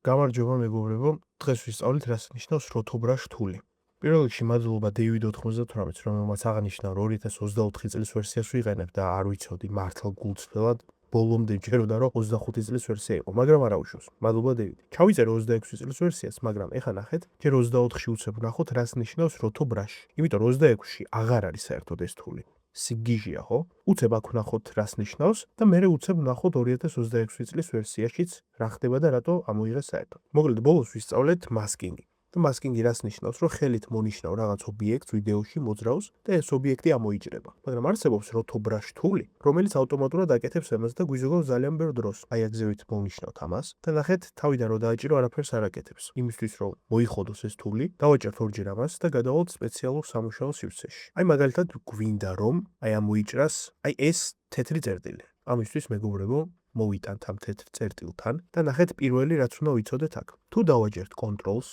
გამარჯობა მეგობრებო, დღეს ვისწავლით რას ნიშნავს როთობრა რთული. პირველ რიგში მადლობა David 98, რომელმაც აღნიშნა, რომ 2024 წლის ვერსიას ვიყენებ და არ ვიცოდი მართლა გულწრფელად ბოლომდე ჯეროდა რომ 25 წლის ვერსია იყო, მაგრამ არა უშავს. მადლობა David. ჩავიწერე 26 წლის ვერსიას, მაგრამ ეხლა ნახეთ, ჯერ 24-ში უცებ ვნახოთ რას ნიშნავს როთობრაში. იმიტომ 26-ში აღარ არის საერთოდ ეს რთული. სიგიჟია, ხო? უცებ აქ ვნახოთ რას ნიშნავს და მერე უცებ ვნახოთ 2026 წლის ვერსიაშიც რა ხდება და რატო ამოიღეს საერთოდ. მოკლედ ბოლოს ვისწავლეთ მასკინგი. და მასკინგი რას ნიშნავს, რომ ხელით მონიშნავ რაღაც ობიექტს ვიდეოში მოძრავს და ეს ობიექტი ამოიჭრება. მაგრამ არსებობს როთობრა რთული, რომელიც ავტომატურად აკეთებს ამას და გვიზოგავს ძალიან ბევრ დროს. აი აქ ზევით მოვნიშნავთ ამას და ნახეთ, თავიდან რო დააჭირო არაფერს არ აკეთებს. იმისთვის რომ მოიხოდოს ეს რთული, დავაჭერთ ორჯერ ამას და გადავალთ სპეციალურ სამუშაო სივრცეში. აი მაგალითად გვინდა რომ აი ამოიჭრას აი ეს თეთრი წერტილი. ამისთვის მეგობრებო, მოვიტანთ ამ თეთრ წერტილთან და ნახეთ პირველი რაც უნდა ვიცოდეთ აქ. თუ დავაჭერთ Ctrl-ს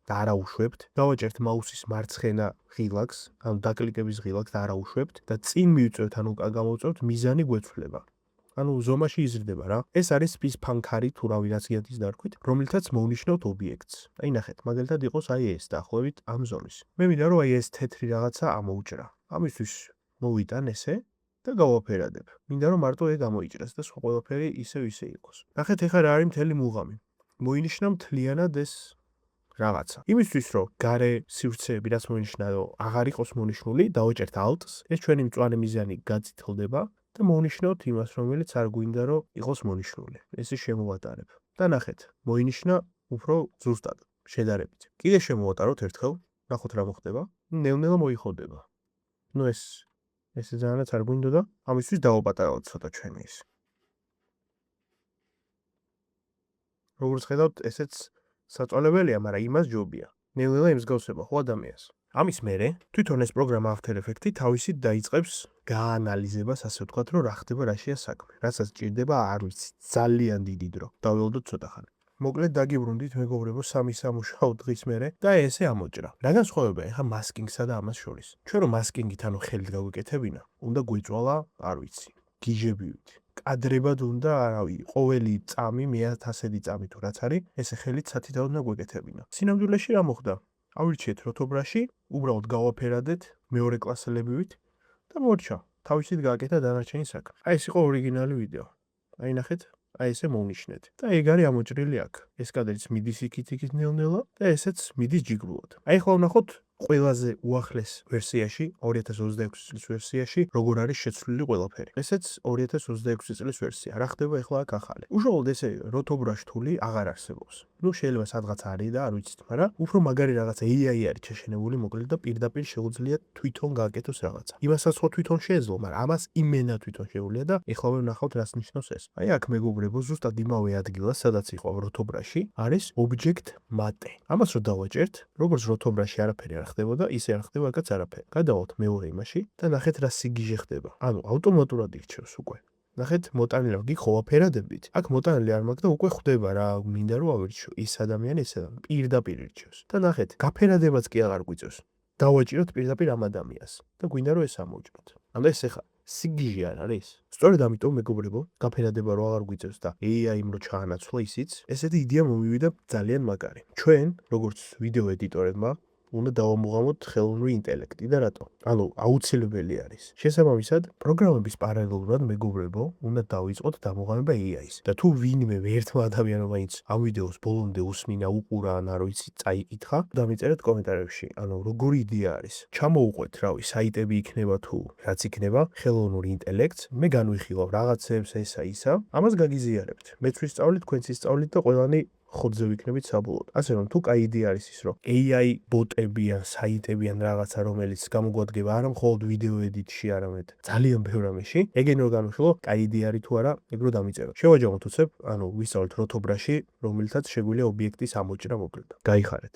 და არა უშვებთ, დავაჭერთ მაუსის მარცხენა ღილაკს, ანუ დაკლიკების ღილაკს და არა უშვებთ და წინ მივიწევთ, ანუ გამოვწევთ, მიზანი გვეცვლება. ანუ ზომაში იზრდება რა. ეს არის სპის ფანქარი თუ რავი რაც გიადის დარქვით, რომელთაც მოვნიშნავთ ობიექტს. აი ნახეთ, მაგალითად იყოს აი ეს დაახლოებით ამ ზომის. მე მინდა რომ აი ეს თეთრი რაღაცა ამოუჭრა. ამისთვის მოვიტან ესე და გავაფერადებ. მინდა რომ მარტო ეგ ამოიჭრას და სხვა ყველაფერი ისევ იყოს. ნახეთ ეხლა რა არის მთელი მუღამი. მოინიშნა მთლიანად ეს რაღაცა. იმისთვის რომ გარე სივრცეები რაც მოინიშნა რომ აღარ იყოს მონიშნული, დავაჭერთ Alt-ს, ეს ჩვენი მწვანე მიზანი გაწითლდება და მოვნიშნავთ იმას, რომელიც არ გვინდა რომ იყოს მონიშნული. ესე შემოვატარებ. და ნახეთ, მოინიშნა უფრო ზუსტად, შედარებით. კიდე შემოვატაროთ ერთხელ, ნახოთ რა მოხდება. ნელ-ნელა მოიხოდება. ნუ ესე ძალიანაც არ გვინდოდა, ამისთვის დავაპატარავთ ცოტა ჩვენი ის. როგორც ხედავთ, ესეც საწვალებელია, მაგრამ იმას ჯობია. ნელ-ნელა იმსგავსება ხო ადამიანს. ამის მერე, თვითონ ეს პროგრამა After Effects-ი თავისით დაიწყებს გაანალიზებას, ასე ვთქვათ, რომ რა ხდება რაშია საქმე. რასაც ჭირდება, არ ვიცი, ძალიან დიდი დრო. დაველოდოთ ცოტა ხანი. მოკლედ დაგიბრუნდით მეგობრებო 3 სამუშაო დღის მერე და ესე ამოჭრა. რა განსხვავებაა ახლა მასკინგსა და ამას შორის? ჩვენ რომ მასკინგით ანუ ხელით გავიკეთებინა, უნდა გვიწვალა, არ ვიცი, გიჟებივით. კადრებად უნდა, არავი, ყოველი წამი, 1000-ი წამი თუ რაც არის, ესე ხელით სათითაოდ უნდა გვეკეთებინა. სინამდვილეში რა მოხდა? ავირჩიეთ როთობრაში, უბრალოდ გავაფერადეთ მეორე კლასელებივით და მორჩა. თავისით გააკეთა დანარჩენი საქმე. აი ეს იყო ორიგინალი ვიდეო. აი ნახეთ, აი ესე მოვნიშნეთ. და ეგ არის ამოჭრილი აქ. ეს კადრიც მიდის იქით ნელ-ნელა და ესეც მიდის ჯიგრულად. აი ახლა ვნახოთ ყველაზე უახლეს ვერსიაში, 2026 წლის ვერსიაში, როგორ არის შეცვლილი ყველაფერი. ესეც 2026 წლის ვერსია. რა ხდება ახლა აქ ახალი? უშუალოდ ესე როთობრა რთული აღარ არსებობს. ნუ შეიძლება სადღაც არის და არ ვიცით, მაგრამ უფრო მაგარი რაღაცა AI არის შეშენებული, მოკლედ და პირდაპირ შეუძლია თვითონ გააკეთოს რაღაცა. იმასაც ხო თვითონ შეეძლო, მაგრამ ამას იმენა თვითონ შეუძლია და ეხლა ვნახავთ რას ნიშნავს ეს. აი აქ მეგობრებო, ზუსტად იმავე ადგილას, სადაც იყო როთობრაში, არის object mate. ამას რო დავაჭერთ, როგორც როთობრაში არაფერი არ ხდებოდა, ისე არ ხდება აქაც არაფერი. გადავალთ მეორე იმაში და ნახეთ რა სიგიჟე ხდება. ანუ ავტომატურად იქჩევს უკვე. ნახეთ, მოტანილი რომ გიხო ვაფერადებდით. აქ მოტანილი არ მაქვს და უკვე ხვდება რა მინდა რომ ავირჩიო. ის ადამიანი პირდაპირ ირჩევს. და ნახეთ, გაფერადებაც კი აღარ გვიწევს. დავაჭიროთ პირდაპირ ამ ადამიანს და გვინდა რომ ეს ამოვჭროთ. ანუ ეს ახლა სიგიჟე არ არის? სწორედ ამიტომ მეგობრებო, გაფერადება რო აღარ გვიწევს და AI-მ რო ჩაანაცვლა ისიც, ესეთი იდეა მომივიდა ძალიან მაგარი. ჩვენ, როგორც ვიდეო ედიტორებმა, უნდა დავამუღამოთ ხელოვნური ინტელექტი და რატო? ანუ აუცილებელი არის. შესაბამისად, პროგრამების პარალელურად მეგობრებო, უნდა დავიწყოთ დამუღამება AI-ს. და თუ ვინმე ერთმა ადამიანმა მაინც ამ ვიდეოს ბოლომდე უსმინა, უყურა, ან არ ვიცი, წაიკითხა, დამიწერეთ კომენტარებში. ანუ როგორი იდეა არის? ჩამოუყვეთ, რავი, საიტები იქნება თუ რაც იქნება, ხელოვნური ინტელექტს, მე განვიხილავ რაღაცებს ესა ისა, ამას გაგიზიარებთ. მეც ვისწავლით, თქვენც ისწავლით და ყველანი ხოთზე ვიქნებით საბოლოოდ. ასე რომ თუ კაი იდეა არის ის, რომ AI ბოტები ან საიტები ან რაღაცა რომელიც გამოგვადგება არა მხოლოდ ვიდეო ედიტში, არამედ ძალიან ბევრ რამეში, ეგენი რო განვიხილო, კაი იდეა არის თუ არა, ეგ რო დამიწეროთ. შევაჯამოთ უცებ, ანუ ვისწავლეთ როთობრაში, რომელთაც შეგვიძლია ობიექტის ამოჭრა მოკლედ. გაიხარეთ.